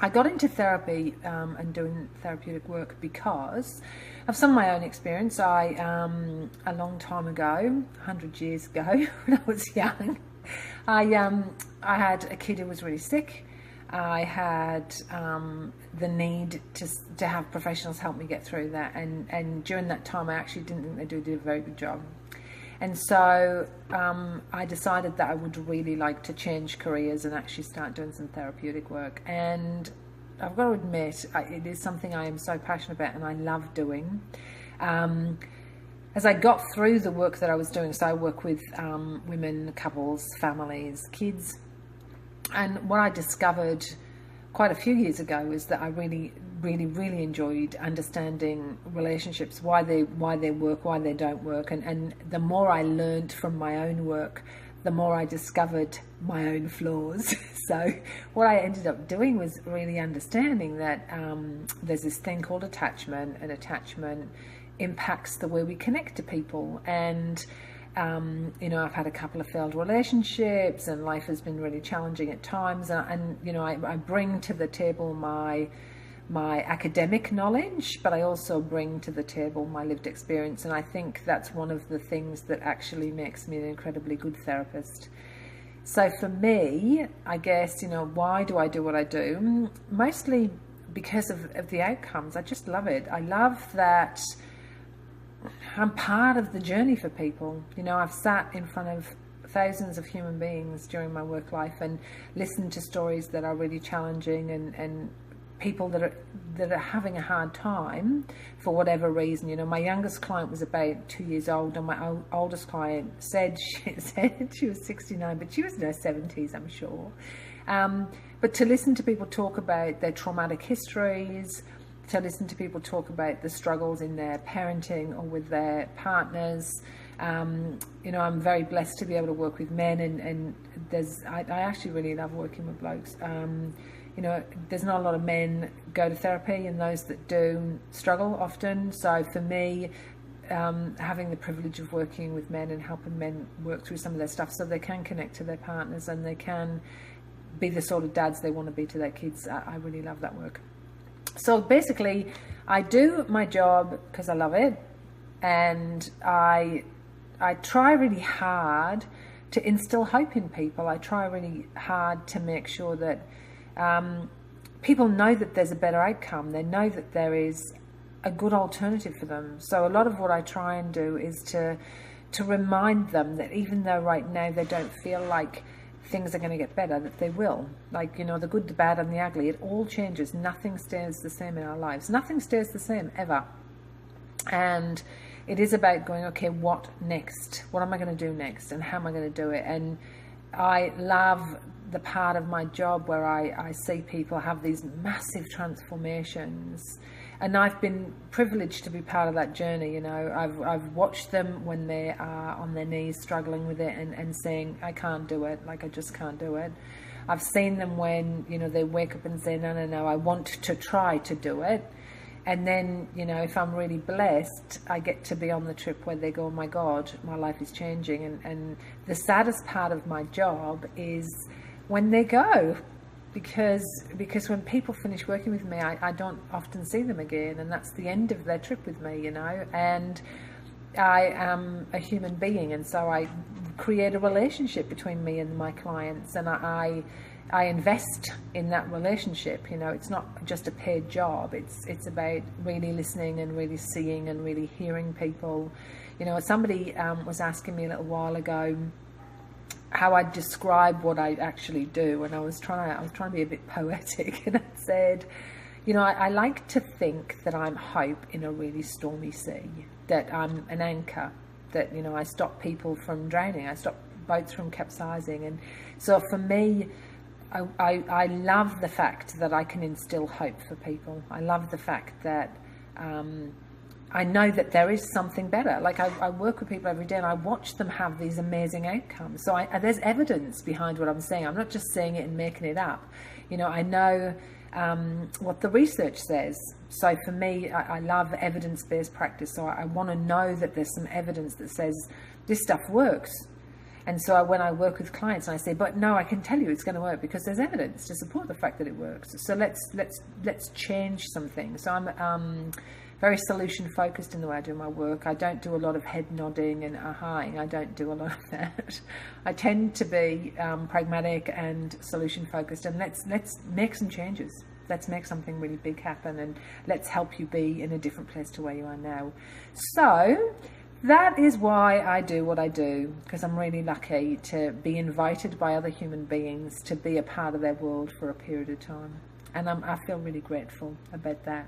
I got into therapy and doing therapeutic work because of some of my own experience. A long time ago, 100 years ago, when I was young, I had a kid who was really sick. I had the need to have professionals help me get through that, and during that time I actually didn't think they did a very good job. And so I decided that I would really like to change careers and actually start doing some therapeutic work. And I've got to admit, it is something I am so passionate about and I love doing. As I got through the work that I was doing, so I work with women, couples, families, kids. And what I discovered quite a few years ago is that I really enjoyed understanding relationships, why they work, why they don't work, and the more I learned from my own work, the more I discovered my own flaws. So what I ended up doing was really understanding that there's this thing called attachment, and attachment impacts the way we connect to people. And you know, I've had a couple of failed relationships and life has been really challenging at times, and you know, I bring to the table my academic knowledge, but I also bring to the table my lived experience, and I think that's one of the things that actually makes me an incredibly good therapist. So for me, I guess, you know, why do I do what I do? Mostly because of the outcomes. I just love it. I love that I'm part of the journey for people. You know, I've sat in front of thousands of human beings during my work life and listened to stories that are really challenging, and people that are having a hard time for whatever reason. You know, my youngest client was about 2 years old, and my oldest client said she was 69, but she was in her 70s, I'm sure. But to listen to people talk about their traumatic histories, to listen to people talk about the struggles in their parenting or with their partners. You know, I'm very blessed to be able to work with men, and I actually really love working with blokes. You know, there's not a lot of men go to therapy, and those that do struggle often. So for me, having the privilege of working with men and helping men work through some of their stuff so they can connect to their partners and they can be the sort of dads they want to be to their kids, I really love that work. So basically, I do my job because I love it, and I try really hard to instill hope in people. I try really hard to make sure that people know that there's a better outcome. They know that there is a good alternative for them. So a lot of what I try and do is to remind them that even though right now they don't feel like things are going to get better, that they will. Like, you know, the good, the bad and the ugly, it all changes. Nothing stays the same in our lives. Nothing stays the same ever. And it is about going, okay, what next? What am I going to do next? And how am I going to do it? And I love the part of my job where I see people have these massive transformations, and I've been privileged to be part of that journey. You know, I've watched them when they are on their knees struggling with it and saying, I can't do it, like I just can't do it. I've seen them when, you know, they wake up and say, no, I want to try to do it. And then, you know, if I'm really blessed, I get to be on the trip where they go, oh my God, my life is changing. And the saddest part of my job is when they go, because when people finish working with me, I don't often see them again, and that's the end of their trip with me, you know. And I am a human being, and so I create a relationship between me and my clients, and I invest in that relationship. You know, it's not just a paid job. It's about really listening and really seeing and really hearing people. You know, somebody was asking me a little while ago how I describe what I actually do, and I was trying to be a bit poetic, and I said, you know, I like to think that I'm hope in a really stormy sea, that I'm an anchor, that, you know, I stop people from drowning, I stop boats from capsizing. And so for me, I love the fact that I can instill hope for people. I love the fact that I know that there is something better. Like I work with people every day and I watch them have these amazing outcomes. So there's evidence behind what I'm saying. I'm not just saying it and making it up. You know, I know what the research says. So for me, I love evidence-based practice. So I want to know that there's some evidence that says this stuff works. And so when I work with clients, I say, but no, I can tell you it's going to work because there's evidence to support the fact that it works. So let's change something. So I'm very solution focused in the way I do my work. I don't do a lot of head nodding and ahhing. I don't do a lot of that. I tend to be pragmatic and solution focused. And let's make some changes. Let's make something really big happen, and let's help you be in a different place to where you are now. So that is why I do what I do, because I'm really lucky to be invited by other human beings to be a part of their world for a period of time. And I feel really grateful about that.